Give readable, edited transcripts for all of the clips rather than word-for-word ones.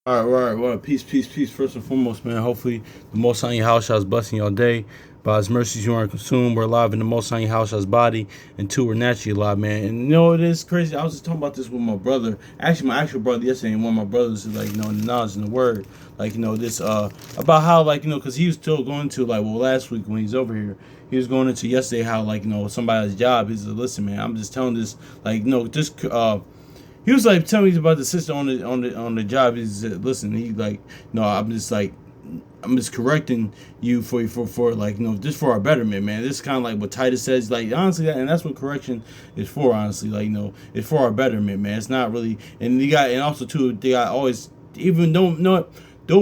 All right. Well, peace, peace, peace. First and foremost, man. Hopefully, the Most High in your house shall blessing your day. By His mercies, you aren't consumed. We're alive in the Most High in your house shall's body, and two, we're naturally alive, man. And you know it is crazy. I was just talking about this with my brother. Actually, my actual brother yesterday, and one of my brothers is like, in the knowledge and the word, like this about how because he was still going to last week when he's over here. He was going into yesterday how somebody's job. He's like, listen, man, I'm just telling this just he was like telling me about the sister on the job. He said, listen, he like, no, I'm just correcting you for just for our betterment, man. This is kind of like what Titus says, like honestly, and that's what correction is for, honestly. It's for our betterment, man. It's not really, and also too, they got always even don't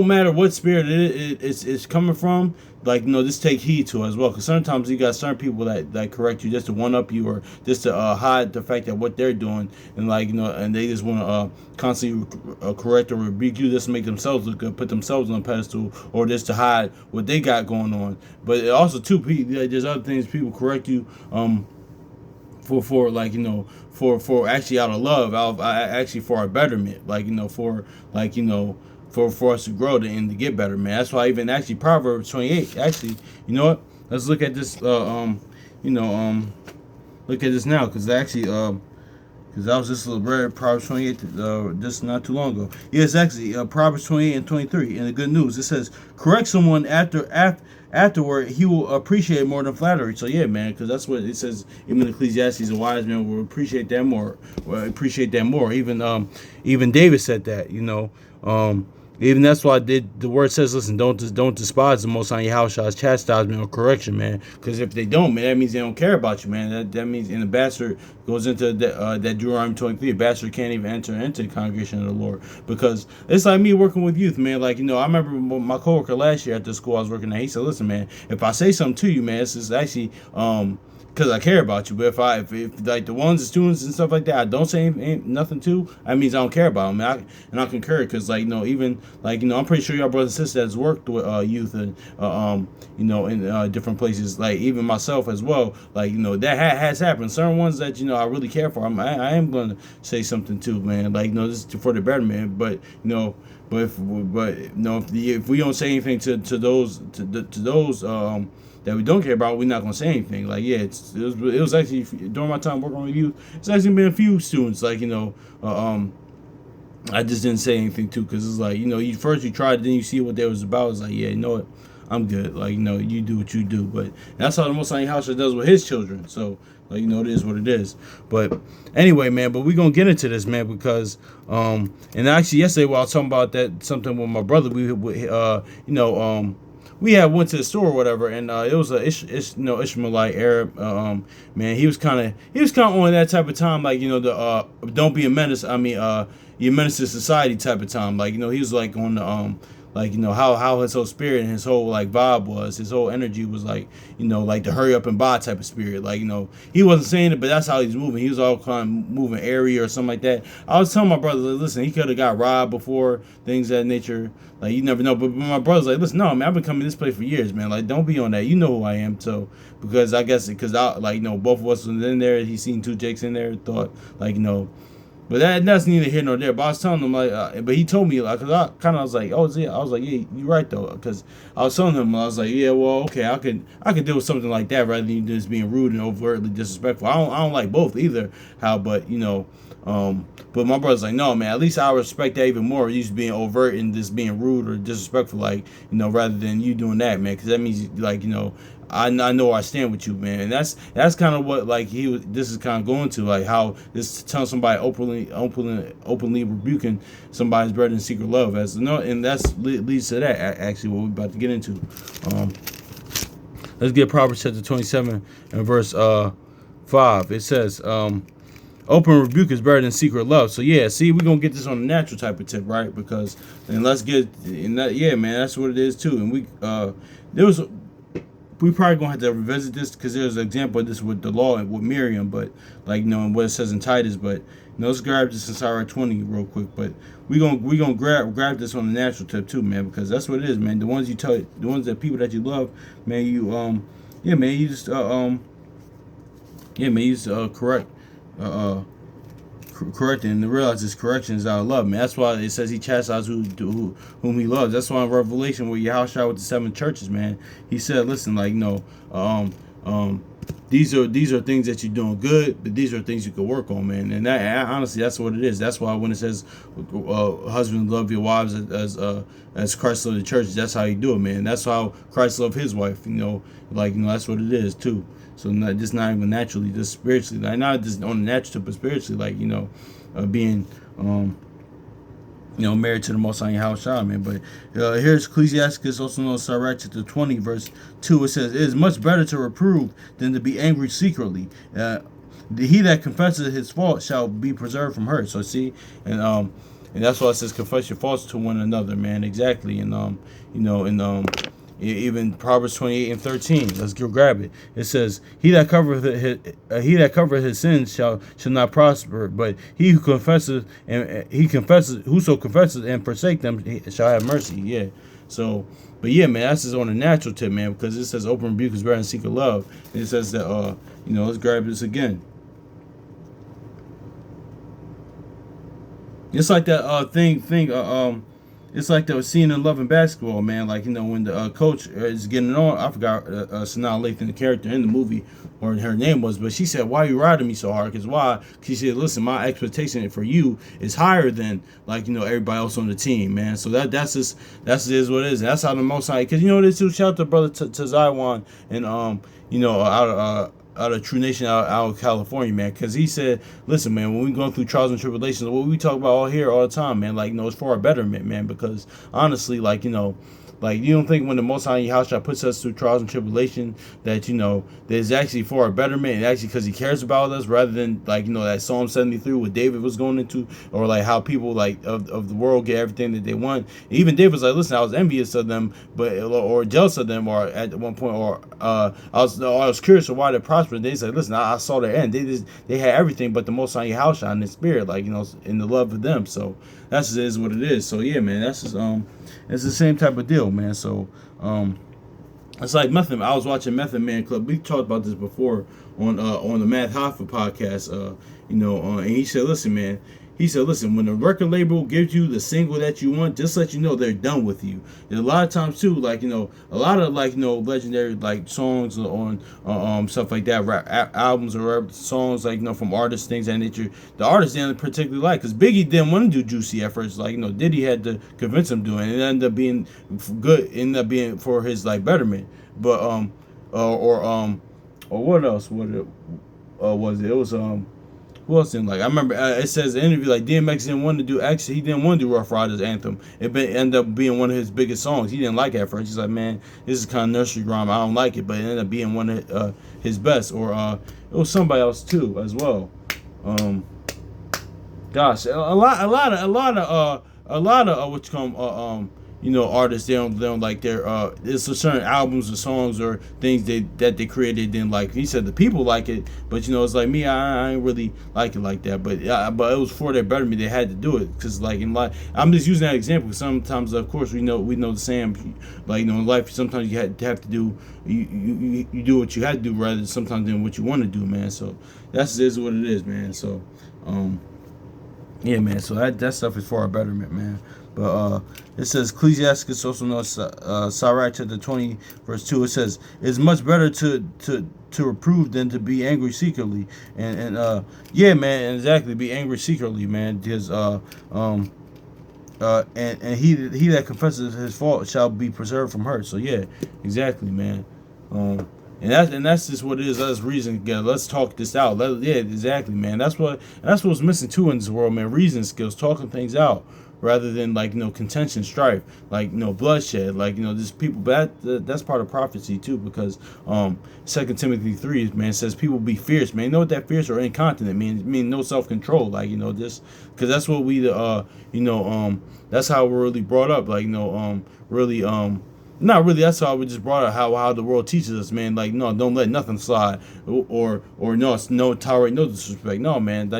matter what spirit it's coming from. Just take heed to it as well, because sometimes you got certain people that correct you just to one up you, or just to hide the fact that what they're doing, and and they just want to constantly correct or rebuke you just to make themselves look good, put themselves on a pedestal, or just to hide what they got going on. But also too, there's other things people correct you for actually out of love, actually for our betterment, for us to grow and to get better, man. That's why even actually Proverbs 28. Actually, you know what? Let's look at this. Look at this now, because actually, because I was just read Proverbs 28 just not too long ago. Yeah, it's actually Proverbs 28 and 23. And the good news, it says, correct someone afterward, he will appreciate more than flattery. So yeah, man, because that's what it says. Even Ecclesiastes, a wise man will appreciate that more. Even David said that. Even that's why the word says, listen, don't despise the Most High in your house shall's chastisement or correction, man. Because if they don't, man, that means they don't care about you, man. That means, and the bastard goes into that Deuteronomy 23. A bastard can't even enter into the congregation of the Lord, because it's like me working with youth, man. I remember my coworker last year at the school I was working at. He said, listen, man, if I say something to you, man, this is actually because I care about you. But if like the ones, the students and stuff like that, I don't say nothing to, that means I don't care about them. And I concur, because even I'm pretty sure y'all brothers and sisters that's worked with youth and in different places, like even myself as well. That has happened. Certain ones that I really care for, I am gonna say something to, man. This is for the betterment. But if we don't say anything to those that we don't care about, we're not gonna say anything. It was actually during my time working with youth. It's actually been a few students I just didn't say anything to, because it's you first you tried, then you see what they was about. It's like, yeah, you know what, I'm good. You do what you do. But that's how the Most High House does with His children. So it is what it is. But anyway, man, but we gonna get into this, man, because and actually yesterday while I was talking about that something with my brother, we had went to the store or whatever, and it was a Ishmaelite Arab man. He was kind of on that type of time, the don't be a menace. I mean, you menace to society type of time. He was on the how his whole spirit and his whole vibe was. His whole energy was the hurry up and buy type of spirit. He wasn't saying it, but that's how he's moving. He was all kind of moving airy or something like that. I was telling my brother, listen, he could have got robbed before, things of that nature. You never know. But my brother's like, listen, no, man, I've been coming to this place for years, man. Don't be on that. You know who I am. So, because I guess, both of us was in there. He seen two Jakes in there, thought, but that's neither here nor there. But I was telling him, but he told me, because I kind of was like, oh, yeah. I was like, yeah, you're right, though. Because I was telling him, I was like, yeah, well, okay, I could deal with something like that rather than just being rude and overtly disrespectful. I don't like both either, but my brother's like, no, man, at least I respect that even more. You just being overt and just being rude or disrespectful, rather than you doing that, man. Because that means, I know where I stand with you, man. And that's kind of what this is kind of going to, how this telling somebody openly rebuking somebody's better than secret love, and that's leads to that actually what we're about to get into. Let's get Proverbs chapter 27 and verse 5. It says, open rebuke is better than secret love. So yeah, see, we're gonna get this on a natural type of tip, right? Because then let's get in that. Yeah, man, that's what it is too. And we probably gonna have to revisit this, because there's an example of this with the law and with Miriam, but and what it says in Titus. But let's grab this in Sirach 20 real quick. But we gonna grab this on the natural tip too, man, because that's what it is, man. The ones that people that you love, man, you just correct correcting and to realize his correction is out of love, man. That's why it says he chastises whom he loves. That's why in Revelation where Yahushua with the seven churches, man, he said, listen, like, these are things that you're doing good, but these are things you could work on, man. And that honestly, that's what it is. That's why when it says, husbands love your wives as Christ loved the church, that's how you do it, man. That's how Christ loved his wife, that's what it is too. So not even naturally, just spiritually, like not just on the natural, but spiritually, being married to the Most High Yahushua, man. But here's Ecclesiastes, also known as Sirach, chapter 20, verse 2. It says, "It is much better to reprove than to be angry secretly. He that confesses his fault shall be preserved from hurt." So see, and that's why it says, "Confess your faults to one another," man. Exactly, and even Proverbs 28:13. Let's go grab it. It says, he that covereth his sins shall not prosper, but he who confesses whoso confesses and forsake them shall have mercy. Yeah. So, but yeah, man, that's just on a natural tip, man, because it says open rebuke is better than secret love. And it says that let's grab this again. It's like that it's like the scene in Love and Basketball, man. Like, when the coach is getting on, I forgot Sanaa Lathan, the character in the movie, or her name was, but she said, "Why are you riding me so hard?" Because why? She said, "Listen, my expectation for you is higher than everybody else on the team, man." So that's is what it is. And that's how the Most High, because this too. Shout out to brother to Zaiwan and out of True Nation out of California, man, because he said, listen, man, when we going through trials and tribulations, what we talk about all the time, man, it's for our betterment, man, because honestly, you don't think when the Most High Yahushua puts us through trials and tribulation that, that it's actually for our betterment, and actually because he cares about us, rather than, that Psalm 73 what David was going into, or how people, of the world get everything that they want. And even David was like, listen, I was envious of them, or jealous of them, or at one point, or I was curious of why they prospered. They said, listen, I saw their end. They had everything but the Most High Yahushua in the spirit, in the love of them. So that's just is what it is. So yeah, man, that's just it's the same type of deal, man. So it's like Method. I was watching Method Man Club. We talked about this before on the Matt Hoffa podcast. And he said, listen, man. He said, listen, when the record label gives you the single that you want, just let you know they're done with you. And a lot of times too, a lot of legendary songs on stuff like that, rap albums or songs from artists, things of that nature. The artists didn't particularly like, because Biggie didn't want to do Juicy at first. Diddy had to convince him to do it, and it ended up being good. It ended up being for his betterment. But or what else? What was it? It was who else didn't like? I remember it says in the interview DMX didn't want to do. Actually, he didn't want to do Rough Riders Anthem. It ended up being one of his biggest songs. He didn't like it at first. He's like, man, this is kind of nursery rhyme. I don't like it. But it ended up being one of his best. Or it was somebody else too as well. Gosh, a lot of what you call artists, they don't like their it's a certain albums or songs or things that they created didn't like. He said the people like it, but it's like me, I ain't really like it like that. But it was for their betterment. They had to do it, because in life, I'm just using that example, because sometimes, of course, we know the same. In life, sometimes you have to do you do what you have to do rather than sometimes than what you want to do, man. So that's is what it is, man. So yeah, man. So that stuff is for our betterment, man. But it says, Ecclesiastes, also known as Sirach chapter 20, verse 2. It says, "It's much better to reprove than to be angry secretly." And yeah, man, exactly, be angry secretly, man, because and he that confesses his fault shall be preserved from hurt. So yeah, exactly, man. And that's just what it is. Let's reason together. Let's talk this out. Yeah, exactly, man. That's what's missing too in this world, man. Reason skills, talking things out, rather than contention, strife, bloodshed, just people. But that's part of prophecy too, because 2 Timothy 3, man, says people be fierce, man. You know what that fierce or incontinent means? It means no self-control, just because that's what we that's how we're really brought up, really not really. That's how we just brought up how the world teaches us, man. No, don't let nothing slide, or no, tolerate no disrespect. No, man,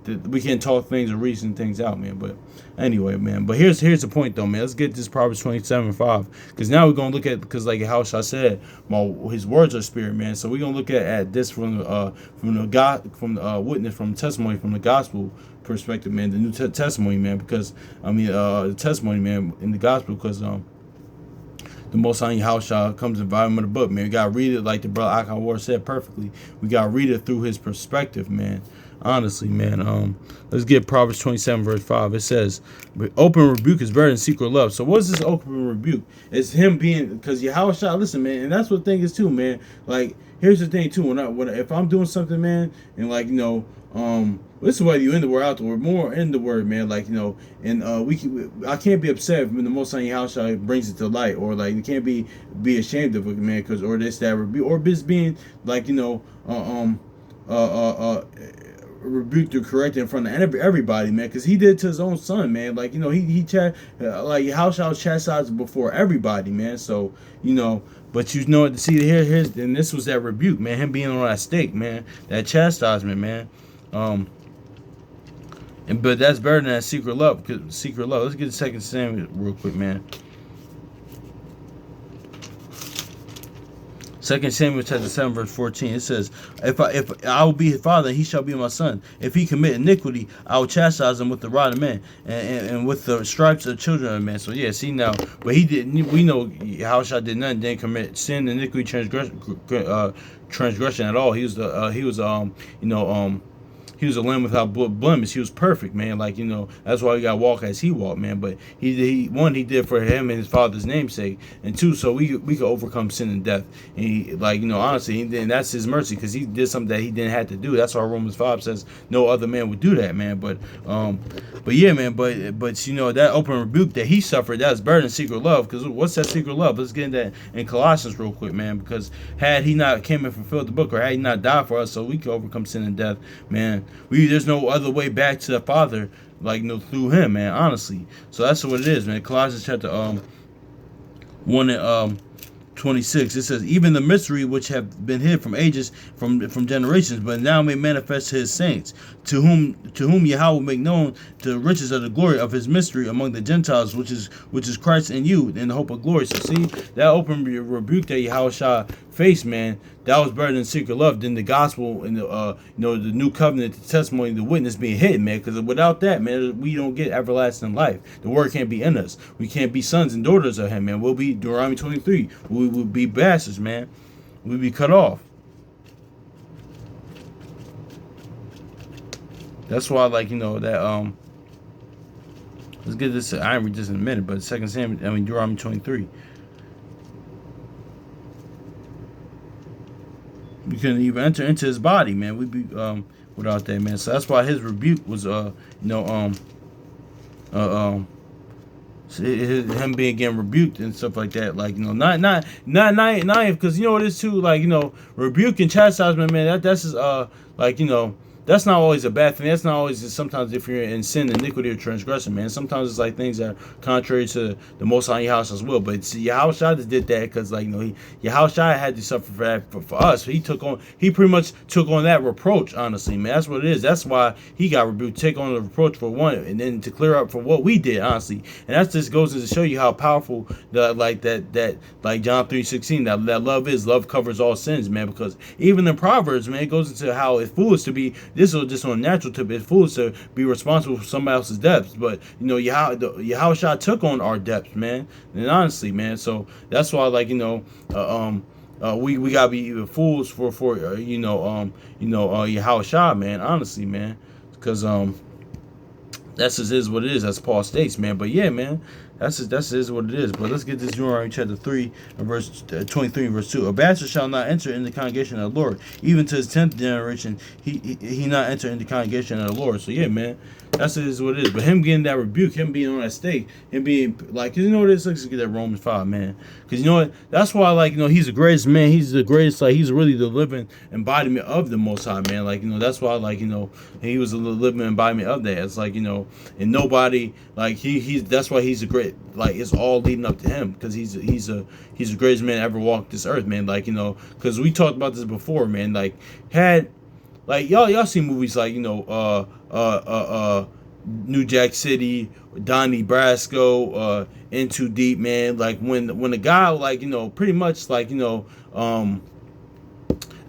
we can't talk things or reason things out, man. But anyway, man. But here's the point, though, man. Let's get this Proverbs 27:5, because now we're gonna look at, because like how I said, his words are spirit, man. So we're gonna look at this from the God, from the witness, from testimony, from the gospel perspective, man. The New Testimony, man. Because the testimony, man, in the gospel, because the Most High Yahushua comes in volume of the book, man. We gotta read it like the brother Akawar said perfectly. We gotta read it through his perspective, man. Honestly, man. Let's get Proverbs 27:5. It says, "Open rebuke is better than secret love." So what's this open rebuke? It's him being, because Yahushua, listen, man, and that's what the thing is too, man. Like, here's the thing too. If I'm doing something, man, and like, this is whether you in the word, out the word, more in the word, man. Like, and I can't be upset when the Most High Yahushua brings it to light, or like you can't be ashamed of it, man, because or this that rebuke, or just being like rebuked or corrected in front of everybody, man, because he did it to his own son, man. Like, like Yahushua was chastised before everybody, man. So but see, here's and this was that rebuke, man. Him being on that stake, man. That chastisement, man. But that's better than that secret love. Secret love. Let's get the 2 Samuel real quick, man. 2 Samuel chapter 7 verse 14. It says, If I will be his father, he shall be my son. If he commit iniquity, I will chastise him with the rod of man, and with the stripes of children of men. So yeah, see now, but he didn't. We know Yahushua did nothing, didn't commit sin, iniquity, transgression at all. He was he was a lamb without blemish. He was perfect, man. Like, that's why he got to walk as he walked, man. But he did for him and his father's namesake, and two, so we could overcome sin and death. And he, honestly, and that's his mercy, because he did something that he didn't have to do. That's why Romans 5 says no other man would do that, man. But yeah, man. But that open rebuke that he suffered, that's better than secret love. Because what's that secret love? Let's get into that in Colossians real quick, man. Because had he not came and fulfilled the book, or had he not died for us, so we could overcome sin and death, man. There's no other way back to the Father, through him, man, honestly. So that's what it is, man. Colossians chapter 1 and 26, it says, "Even the mystery which have been hid from ages, from generations, but now may manifest to his saints, to whom Yahweh will make known the riches of the glory of his mystery among the Gentiles, which is Christ in you, in the hope of glory." So see, that open rebuke that Yahushua faced, man, that was better than secret love, than the gospel and the new covenant, the testimony, the witness being hidden, man. Because without that, man, we don't get everlasting life. The word can't be in us. We can't be sons and daughters of him, man. We'll be Deuteronomy 23. We will be bastards, man. We'll be cut off. That's why, that let's get this. I read this in a minute, but 2 Samuel, Deuteronomy 23. We couldn't even enter into his body, man. We'd be without that, man. So that's why his rebuke was him being getting rebuked and stuff like that. Not because it is too, rebuke and chastisement, man. That's just that's not always a bad thing. That's not always, sometimes if you're in sin, iniquity, or transgression, man. Sometimes it's things that are contrary to the Most High Yahushua's will. But see, Yahushua just did that because, Yahushua had to suffer for that for us. He pretty much took on that reproach, honestly, man. That's what it is. That's why he got rebuked, take on the reproach for one, and then to clear up for what we did, honestly. And that just goes to show you how powerful John 3:16, that love is. Love covers all sins, man. Because even in Proverbs, man, it goes into how it's foolish to be. This is just on a natural tip. It's foolish to be responsible for somebody else's debts, but Yahushua took on our debts, man. And honestly, man, so that's why, we gotta be fools for Yahushua, man. Honestly, man, because that's just is what it is, as Paul states, man. But yeah, man, that's what it is. But let's get this Deuteronomy chapter 3 and verse 23 verse 2. "A bastard shall not enter in the congregation of the Lord, even to his 10th generation he not enter in the congregation of the Lord." So yeah, man, that's what it is. But him getting that rebuke, him being on that stake, him being what it is. Let's get that Romans 5, man. Because what? That's why, he's the greatest, man. He's the greatest. He's really the living embodiment of the Most High, man. That's why, he was a living embodiment of that. It's and nobody, that's why he's a great. It's all leading up to him, because he's the greatest man to ever walk this earth, man. Because we talked about this before, man. Had like y'all see movies like New Jack City, Donnie Brasco, In Too Deep, man. Like when the guy like pretty much like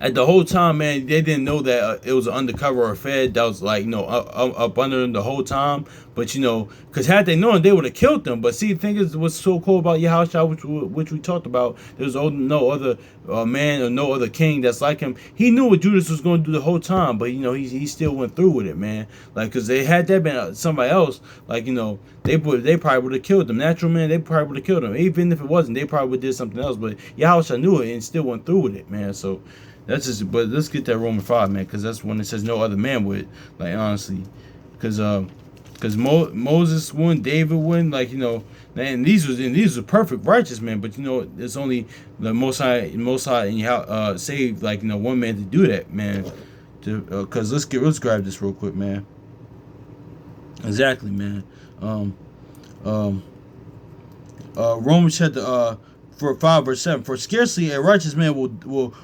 at the whole time, man, they didn't know that it was an undercover or Fed that was like, up under them the whole time. But because had they known, they would have killed them. But see, the thing is, what's so cool about Yahushua, which we talked about, there's no other man or no other king that's like him. He knew what Judas was going to do the whole time, but he still went through with it, man. Like, because they had that been somebody else, like they probably would have killed them. Natural man, they probably would have killed them. Even if it wasn't, they probably would have did something else. But Yahushua knew it and still went through with it, man. So. That's just, but let's get that Roman 5, man, because that's when it says no other man would, like, honestly, because Moses won, David won, like, and these were perfect righteous men, but it's only the Most High, and saved like one man to do that, man. Because let's grab this real quick, man. Exactly, man. Romans chapter for 5 verse 7. For scarcely a righteous man will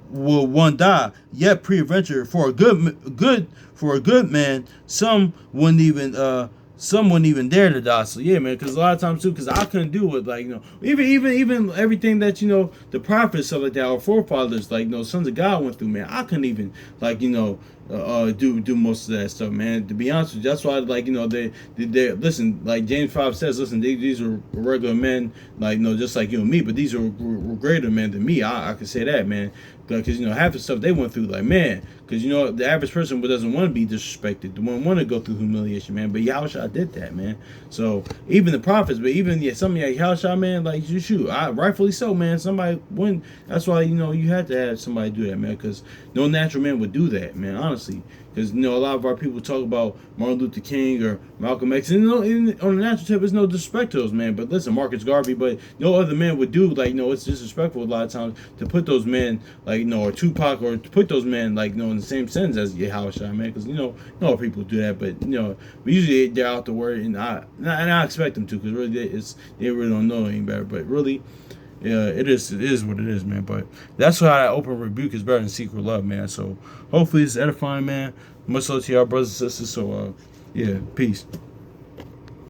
one die, yet peradventure for a good man, some wouldn't even dare to die. So yeah, man, because a lot of times too, because I couldn't do it, like even everything that the prophets, stuff like that, our forefathers, like sons of God went through, man. I couldn't even like do most of that stuff, man. To be honest with you, that's why like they listen, like James 5 says, listen, these are regular men, like just like you and me, but these are greater men than me. I can say that, man, because half the stuff they went through, like, man, because the average person doesn't want to be disrespected, they want to go through humiliation, man. But Yahushua did that, man. So even the prophets, but even some of Yahushua, man, like shoot, rightfully so, man. Somebody wouldn't. That's why you had to have somebody do that, man, because no natural man would do that, man. Honestly, because a lot of our people talk about Martin Luther King or Malcolm X, and on the natural tip, there's no disrespect to those men. But listen, Marcus Garvey, but no other man would do, like, it's disrespectful a lot of times to put those men, like, or Tupac, or to put those men, like, in the same sentence as Yahushua, man, because people do that, but usually they're out the word, and I expect them to, because really they really don't know any better, but really. Yeah, it is what it is, man. But that's why I open rebuke is better than secret love, man. So hopefully it's edifying, man. Much love to y'all brothers and sisters. So yeah, peace.